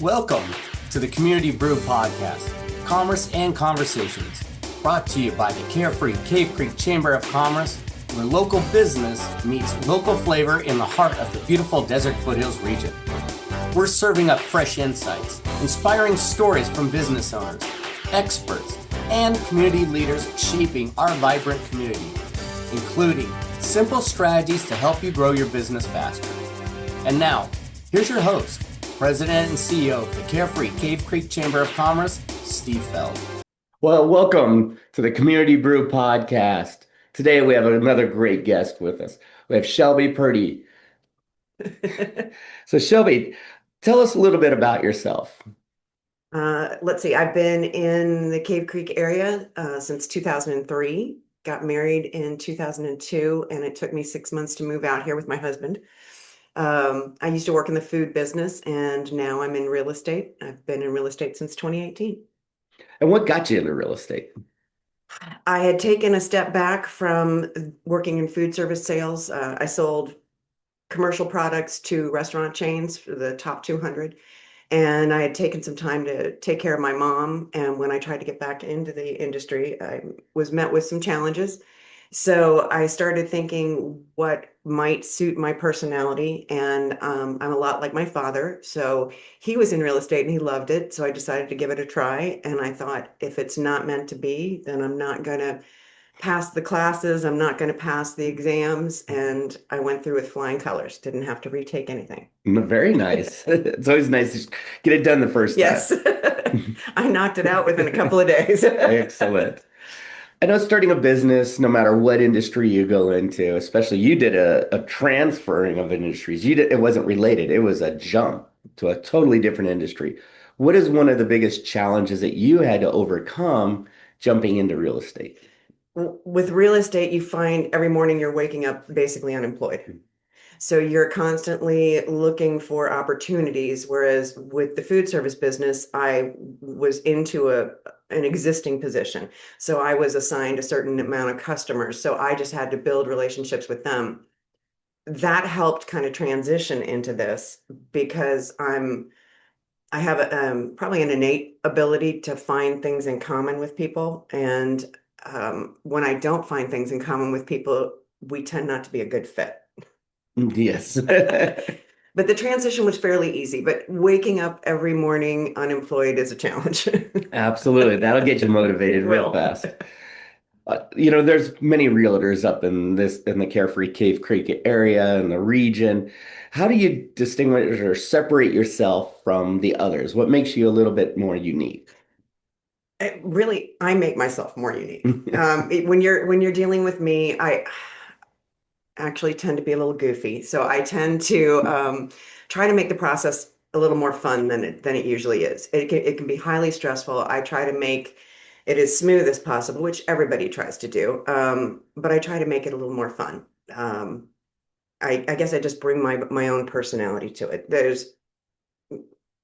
Welcome to the Community Brew Podcast, Commerce and Conversations, brought to you by the Carefree Cave Creek Chamber of Commerce, where local business meets local flavor in the heart of the beautiful Desert Foothills region. We're serving up fresh insights, inspiring stories from business owners, experts, and community leaders shaping our vibrant community, including simple strategies to help you grow your business faster. And now, here's your host, President and CEO of the Carefree Cave Creek Chamber of Commerce, Steve Feld. Well, welcome to the Community Brew Podcast. Today we have another great guest with us. We have Shelby Purdy. So Shelby, tell us a little bit about yourself. Let's see, I've been in the Cave Creek area since 2003, got married in 2002, and it took me 6 months to move out here with my husband. I used to work in the food business, and now I'm in real estate. I've been in real estate since 2018. And what got you into real estate? I had taken a step back from working in food service sales. I sold commercial products to restaurant chains for the top 200. And I had taken some time to take care of my mom. And when I tried to get back into the industry, I was met with some challenges. So I started thinking what might suit my personality. And I'm a lot like my father. So he was in real estate and he loved it. So I decided to give it a try. And I thought, if it's not meant to be, then I'm not going to pass the classes. I'm not going to pass the exams. And I went through with flying colors. Didn't have to retake anything. Very nice. It's always nice to get it done the first time. Yes. I knocked it out within a couple of days. Excellent. I know starting a business, no matter what industry you go into, especially you did a transferring of industries. It wasn't related. It was a jump to a totally different industry. What is one of the biggest challenges that you had to overcome jumping into real estate? With real estate, you find every morning you're waking up basically unemployed. So you're constantly looking for opportunities. Whereas with the food service business, I was into an existing position. So I was assigned a certain amount of customers. So I just had to build relationships with them. That helped kind of transition into this because I have probably an innate ability to find things in common with people. And when I don't find things in common with people, we tend not to be a good fit. Yes. But the transition was fairly easy, but waking up every morning unemployed is a challenge. Absolutely. That'll get you motivated real fast. There's many realtors up in the Carefree Cave Creek area and the region. How do you distinguish or separate yourself from the others? What makes you a little bit more unique? I make myself more unique. When you're dealing with me, I actually tend to be a little goofy. So I tend to try to make the process a little more fun than it usually is. It can be highly stressful. I try to make it as smooth as possible, which everybody tries to do. But I try to make it a little more fun. I guess I just bring my own personality to it.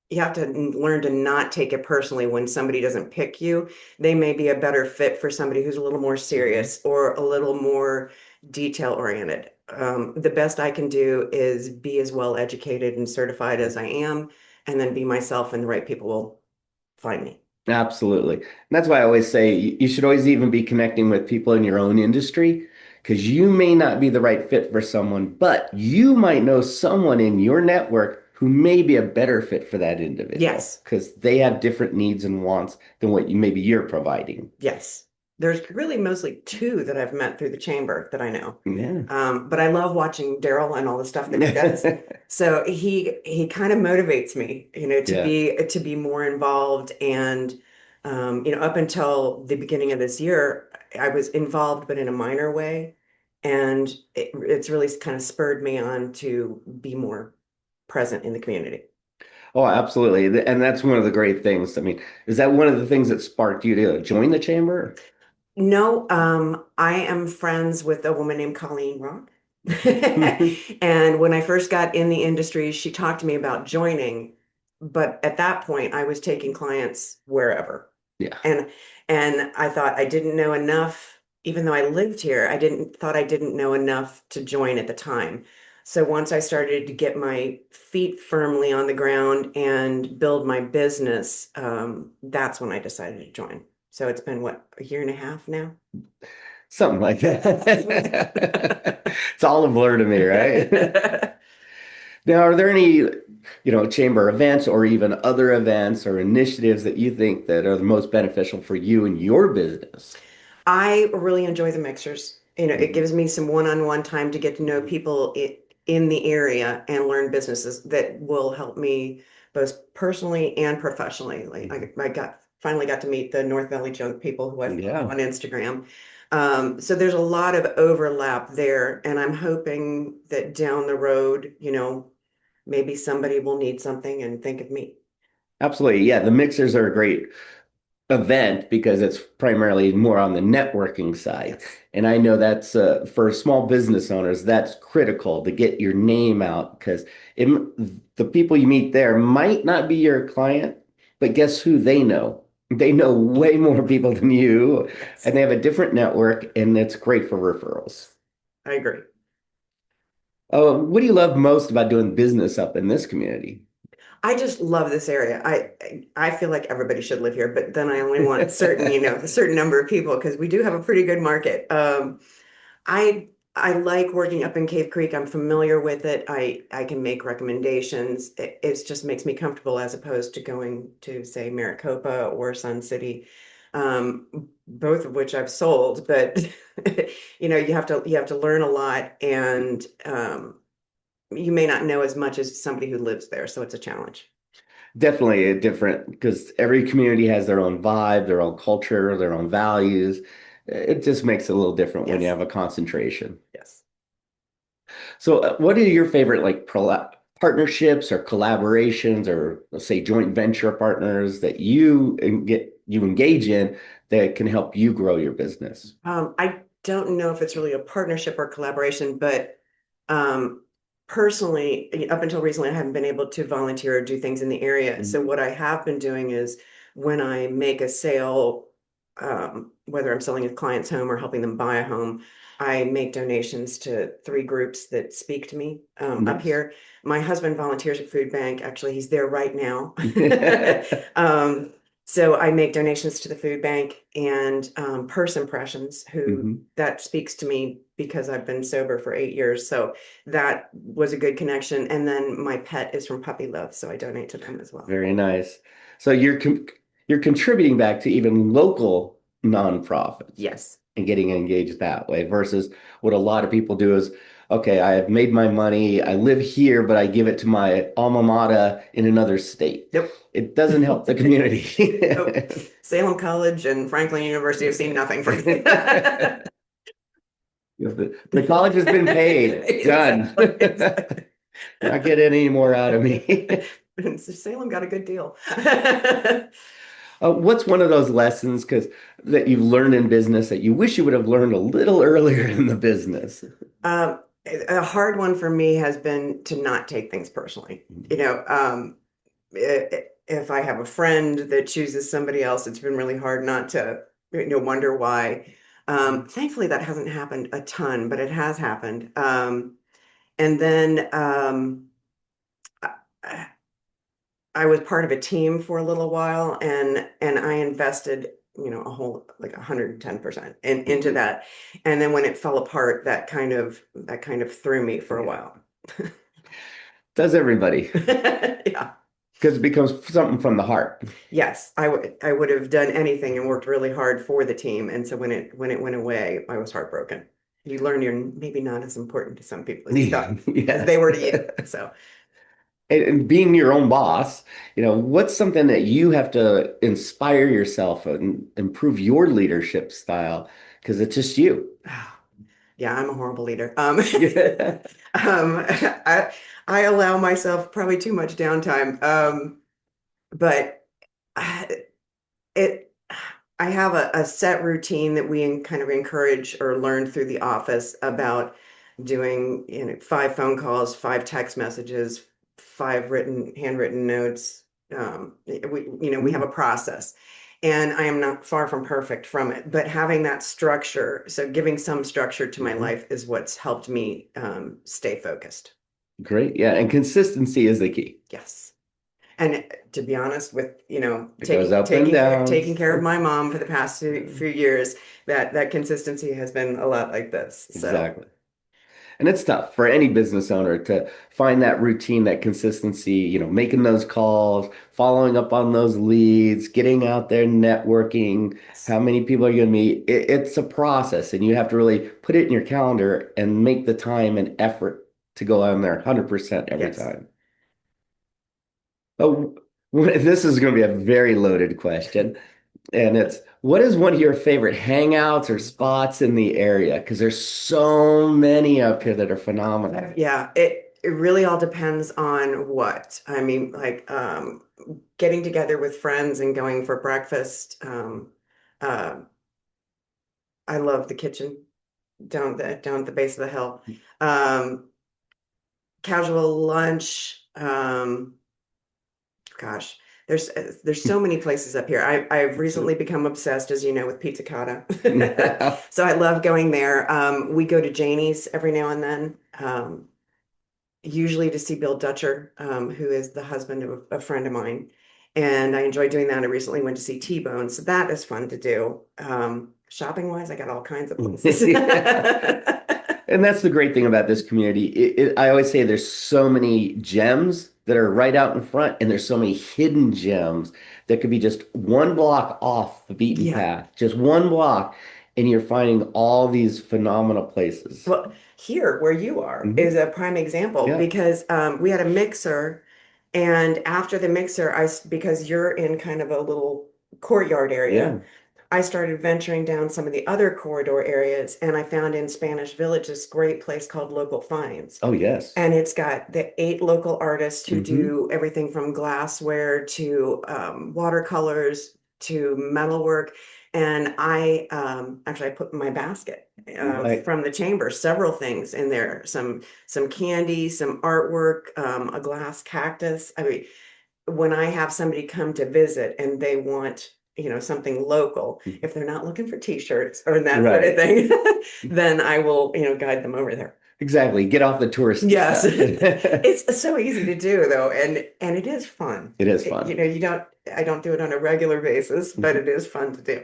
You have to learn to not take it personally when somebody doesn't pick you. They may be a better fit for somebody who's a little more serious or a little more detail oriented. The best I can do is be as well educated and certified as I am, and then be myself, and the right people will find me. Absolutely. And that's why I always say you should always even be connecting with people in your own industry, because you may not be the right fit for someone, but you might know someone in your network who may be a better fit for that individual. Yes. Because they have different needs and wants than what maybe you're providing. Yes. There's really mostly two that I've met through the chamber that I know. Yeah. But I love watching Daryl and all the stuff that he does. So he kind of motivates me, to be more involved. And up until the beginning of this year, I was involved, but in a minor way. And it's really kind of spurred me on to be more present in the community. Oh, absolutely. And that's one of the great things. I mean, is that one of the things that sparked you to join the chamber? No, I am friends with a woman named Colleen Rock. And when I first got in the industry, she talked to me about joining. But at that point, I was taking clients wherever. Yeah. And I thought I didn't know enough, even though I lived here, I didn't know enough to join at the time. So once I started to get my feet firmly on the ground and build my business, that's when I decided to join. So it's been what, a year and a half now? Something like that. It's all a blur to me, right? Now, are there any, chamber events or even other events or initiatives that you think that are the most beneficial for you and your business? I really enjoy the mixers. It Mhm. gives me some one-on-one time to get to know people in the area and learn businesses that will help me both personally and professionally. Like I finally got to meet the North Valley Junk people who I follow Yeah, on Instagram. So there's a lot of overlap there, and I'm hoping that down the road, maybe somebody will need something and think of me. absolutely. Yeah, the mixers are a great event because it's primarily more on the networking side. Yes. And I know that's for small business owners, that's critical to get your name out because the people you meet there might not be your client, but guess who they know? They know way more people than you, Yes, and they have a different network, and it's great for referrals. I agree. What do you love most about doing business up in this community? I just love this area. I feel like everybody should live here, but then I only want certain, a certain number of people because we do have a pretty good market. I like working up in Cave Creek. I'm familiar with it. I can make recommendations. It just makes me comfortable as opposed to going to say Maricopa or Sun City, both of which I've sold. But you have to learn a lot, and you may not know as much as somebody who lives there, so it's a challenge. Definitely a different because every community has their own vibe, their own culture, their own values. It just makes it a little different when you Yes, have a concentration. yes. So, what are your favorite partnerships or collaborations or let's say joint venture partners that you engage in that can help you grow your business? I don't know if it's really a partnership or collaboration, but um, personally, up until recently, I haven't been able to volunteer or do things in the area. So Mhm. what I have been doing is when I make a sale, whether I'm selling a client's home or helping them buy a home, I make donations to three groups that speak to me up Nice. here. My husband volunteers at food bank. Actually, he's there right now. Um, so I make donations to the food bank and Purse Impressions, who Mhm. that speaks to me because I've been sober for 8 years. So that was a good connection. And then my pet is from Puppy Love, so I donate to them as well. Very nice. So you're contributing back to even local nonprofits Yes. and getting engaged that way versus what a lot of people do is, okay, I have made my money, I live here, but I give it to my alma mater in another state. Nope. It doesn't help the community. Nope. Salem College and Franklin University have seen nothing from me. The college has been paid. Done. Exactly. Exactly. Not get any more out of me. Salem got a good deal. What's one of those lessons because that you've learned in business that you wish you would have learned a little earlier in the business? A hard one for me has been to not take things personally. If I have a friend that chooses somebody else, it's been really hard not to, wonder why. Thankfully, that hasn't happened a ton, but it has happened. And then I, I was part of a team for a little while, and I invested, a whole like 110% into that. And then when it fell apart, that kind of threw me for a Yeah. while. Does everybody? Yeah. Because it becomes something from the heart. Yes, I would have done anything and worked really hard for the team. And so when it went away, I was heartbroken. You learn you're maybe not as important to some people as you thought as they Yes. were to you. So And being your own boss, what's something that you have to inspire yourself and improve your leadership style? Because it's just you. yeah, I'm a horrible leader. Yeah. I I allow myself probably too much downtime. But I- it I have a set routine that we kind of encourage or learn through the office about doing, 5 phone calls, 5 text messages, 5 handwritten notes. We have a process, and I am not far from perfect from it, but having that structure, so giving some structure to my Mhm. life is what's helped me stay focused. Great. Yeah. And consistency is the key. Yes. And to be honest, with It goes up and taking down. care of my mom for the past few years, that consistency has been a lot like this. So Exactly. And it's tough for any business owner to find that routine, that consistency, making those calls, following up on those leads, getting out there, networking. yes, How many people are you going to meet? It's a process, and you have to really put it in your calendar and make the time and effort to go on there 100% every yes. time. Oh, this is going to be a very loaded question. And it's what is one of your favorite hangouts or spots in the area? Because there's so many up here that are phenomenal. Yeah, it really all depends on what. I mean, like getting together with friends and going for breakfast. Uh, I love the kitchen down at the base of the hill. Um, Casual lunch. Gosh, there's so many places up here. I've recently become obsessed, as you know, with pizza cotta. So I love going there. We go to Janie's every now and then. Usually to see Bill Dutcher, who is the husband of a friend of mine. And I enjoy doing that. I recently went to see T-Bone, so that is fun to do. Shopping wise, I got all kinds of places. And that's the great thing about this community. I always say there's so many gems that are right out in front, and there's so many hidden gems that could be just one block off the beaten Yeah. path, just one block, and you're finding all these phenomenal places. Well, here where you are Mhm. is a prime example Yeah, because we had a mixer, and after the mixer, because you're in kind of a little courtyard area, yeah. I started venturing down some of the other corridor areas, and I found in Spanish Village this great place called Local Finds. Oh, yes. And it's got the 8 local artists who Hmm. do everything from glassware to watercolors to metalwork. And I put in my basket Right. from the chamber several things in there, some candy, some artwork, a glass cactus. I mean, when I have somebody come to visit and they want, something local, if they're not looking for t-shirts or that sort of Right. thing, then I will, guide them over there. Exactly. Get off the touristy Yes. stuff. It It's so easy to do though, and it is fun. is It- fun. you know, you don't I don't do it on a regular basis, but it is fun to do.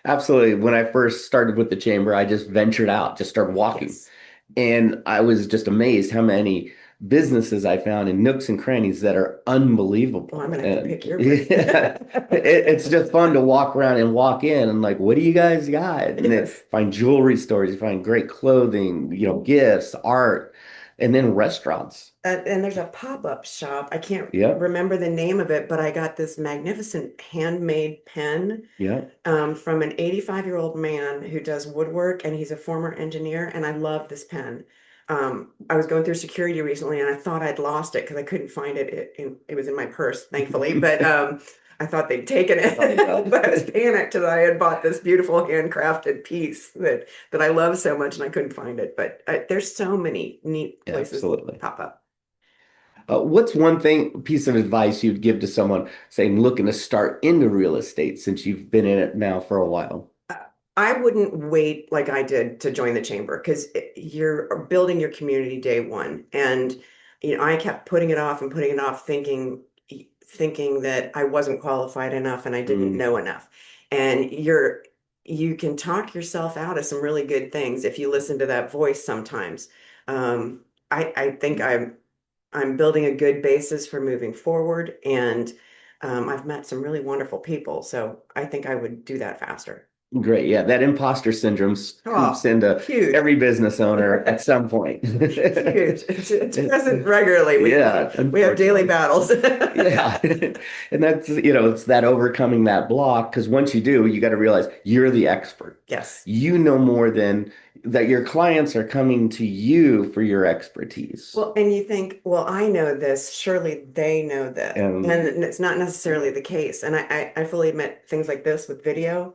Absolutely. When I first started with the chamber, I just ventured out, just started walking. Yes. And I was just amazed how many businesses I found in nooks and crannies that are Well, I'm unbelievable. gonna have to And pick your brain. yeah, it's just fun to walk around and walk in and like, what do you guys got? And then Yes. find jewelry stores, you find great clothing, gifts, art, and then restaurants. And there's a pop-up shop. I can't Yep. remember the name of it, but I got this magnificent handmade pen Yep. from an 85-year-old man who does woodwork, and he's a former engineer, and I love this pen. I was going through security recently, and I thought I'd lost it because I couldn't find it. It was in my purse, thankfully, but I thought they'd taken it. Oh, no. But I was panicked that I had bought this beautiful handcrafted piece that I love so much, and I couldn't find it. But there's so many neat places Absolutely. pop up. What's one piece of advice you'd give to someone saying looking to start into real estate since you've been in it now for a while? I wouldn't wait like I did to join the chamber because you're building your community day one. And I kept putting it off and putting it off, thinking that I wasn't qualified enough and I didn't Mm, know enough. And you can talk yourself out of some really good things if you listen to that voice sometimes. Um, I think I'm building a good basis for moving forward, and I've met some really wonderful people, so I think I would do that faster. great. Yeah, that imposter syndrome creeps Oh, into huge. every business owner at some point. Huge. It's present regularly. Yeah, We have daily unfortunately. battles. Yeah. And that's, it's that overcoming that block because once you do, you got to realize you're the expert. Yes. You know more than that your clients are coming to you for your expertise. Well, and you think, well, I know this, surely they know this. And And it's not necessarily the case. And I fully admit things like this with video,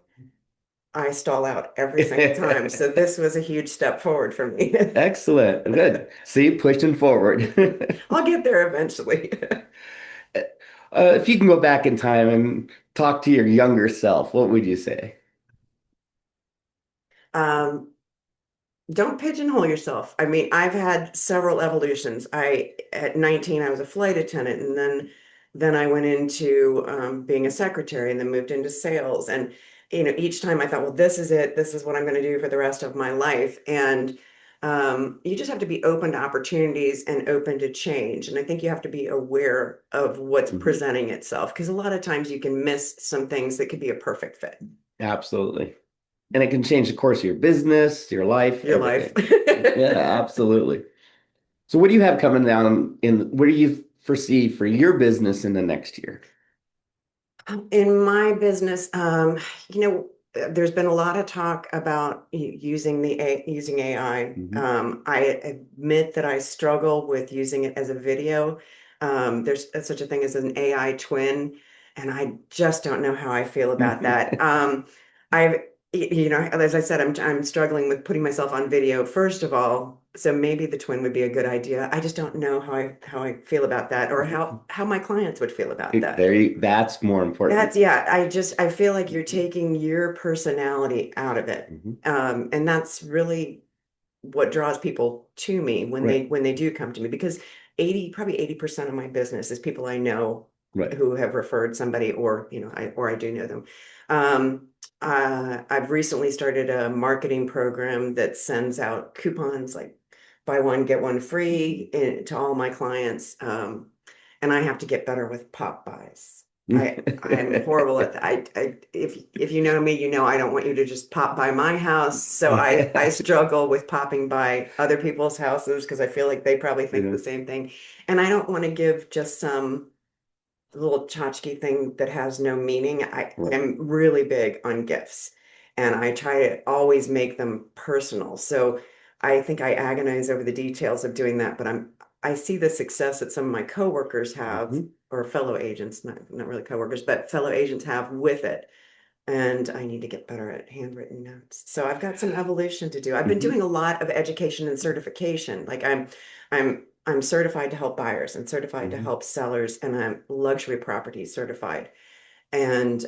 I stall out every single time. So this was a huge step forward for me. excellent. Good. See, pushing forward. I'll get there eventually. If you can go back in time and talk to your younger self, what would you say? Um, Don't pigeonhole yourself. I mean, I've had several evolutions. At 19, I was a flight attendant, and then I went into being a secretary, and then moved into sales. And each time I thought, well, this is it. This is what I'm going to do for the rest of my life. And you just have to be open to opportunities and open to change. And I think you have to be aware of what's Mhm. presenting itself, because a lot of times you can miss some things that could be a perfect fit. Absolutely. And it can change the course of your business, your life, Your life. everything. Yeah, absolutely. So what do you have coming down what do you foresee for your business in the next year? In my business, there's been a lot of talk about using AI. Mhm. I admit that I struggle with using it as a video. There's such a thing as an AI twin, and I just don't know how I feel about that. I've, as I said, I'm struggling with putting myself on video, first of all. So maybe the twin would be a good idea. I just don't know how I feel about that, or how my clients would feel about that. That's more important. Yeah, I feel like you're taking your personality out of it. Mhm. And that's really what draws people to me when Right, they do come to me, because probably 80% of my business is people I know right. who have referred somebody, or I do know them. Um, I've recently started a marketing program that sends out coupons like buy one, get one free to all my clients. And I have to get better with pop buys. I'm horrible at that. If you know me, I don't want you to just pop by my house. So I Yeah. struggle with popping by other people's houses, because I feel like they probably think the You same thing. And I don't want to give just some little tchotchke thing that has no meaning. right. I'm really big on gifts, and I try to always make them personal. So I think I agonize over the details of doing that, but I see the success that some of my coworkers have, Mhm. or fellow agents, not really coworkers, but fellow agents have with it. And I need to get better at handwritten notes. So I've got some evolution to do. I've been Mhm. doing a lot of education and certification. Like I'm certified to help buyers and certified to Mhm. help sellers, and I'm luxury property certified. And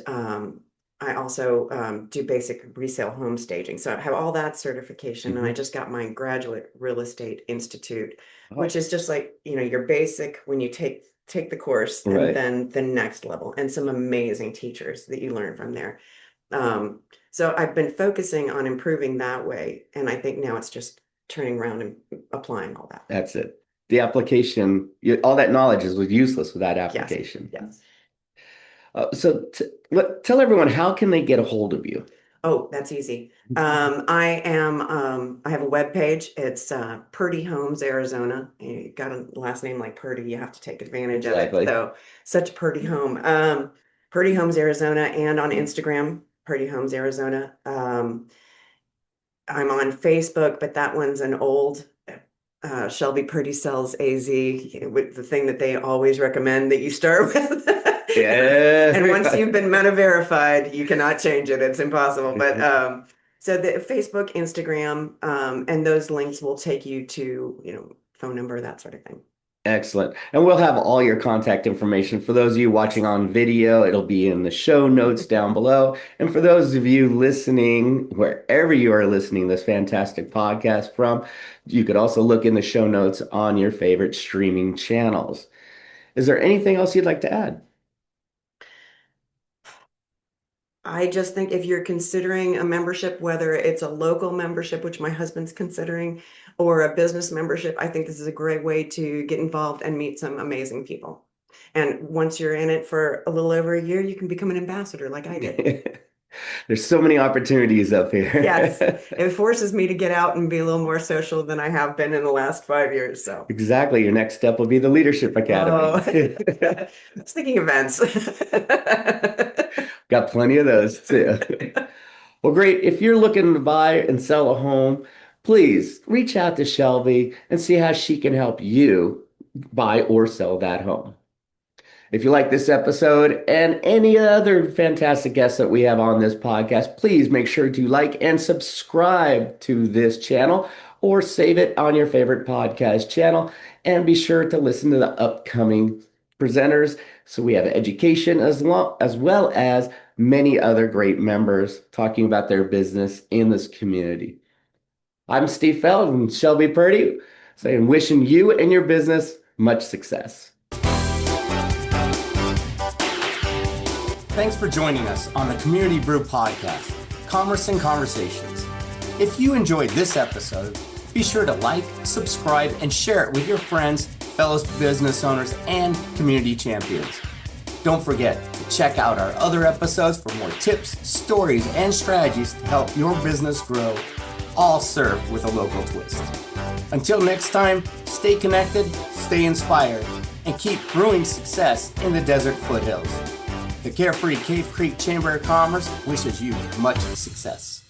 I also do basic resale home staging. So I have all that certification, and I Mhm. just got my Graduate Real Estate Institute, which Oh, is just like, your basic when you take the course, and right. then the next level, and some amazing teachers that you learn from there. Um, so I've been focusing on improving that way, and I think now it's just turning around and applying all that. That's it. The application, all that knowledge was useless without Yes, application. yes. Tell everyone, how can they get a hold of you? Oh, that's easy. I have a web page. It's Purdy Homes, Arizona. You got a last name like Purdy, you have to take advantage of it. Exactly. So such a Purdy home. Purdy Homes, Arizona, and on Instagram, Purdy Homes, Arizona. I'm on Facebook, but that one's an old Shelby Purdy sells AZ, with the thing that they always recommend that you start with. And once you've Yeah. been meta verified, you cannot change it. It's impossible. But so the Facebook, Instagram, and those links will take you to, phone number, that sort of thing. Excellent. And we'll have all your contact information. For those of you Yes. watching on video, it'll be in the show notes down below. And for those of you listening, wherever you are listening this fantastic podcast from, you could also look in the show notes on your favorite streaming channels. Is there anything else you'd like to add? I just think if you're considering a membership, whether it's a local membership, which my husband's considering, or a business membership, I think this is a great way to get involved and meet some amazing people. And once you're in it for a little over a year, you can become an ambassador like I did. There's so many opportunities up Yes, here. it forces me to get out and be a little more social than I have been in the last 5 years. So, Exactly. Your next step will be the Leadership oh, Academy. I was thinking events. Got plenty of those too. Well, great. If you're looking to buy and sell a home, please reach out to Shelby and see how she can help you buy or sell that home. If you like this episode and any other fantastic guests that we have on this podcast, please make sure to like and subscribe to this channel or save it on your favorite podcast channel. And be sure to listen to the upcoming presenters. So we have education as well as many other great members talking about their business in this community. I'm Steve Feld and Shelby Purdy saying wishing you and your business much success. Thanks for joining us on the Community Brew Podcast, Commerce and Conversations. If you enjoyed this episode, be sure to like, subscribe, and share it with your friends, fellow business owners, and community champions. Don't forget to check out our other episodes for more tips, stories, and strategies to help your business grow, all served with a local twist. Until next time, stay connected, stay inspired, and keep brewing success in the desert foothills. The Carefree Cave Creek Chamber of Commerce wishes you much success.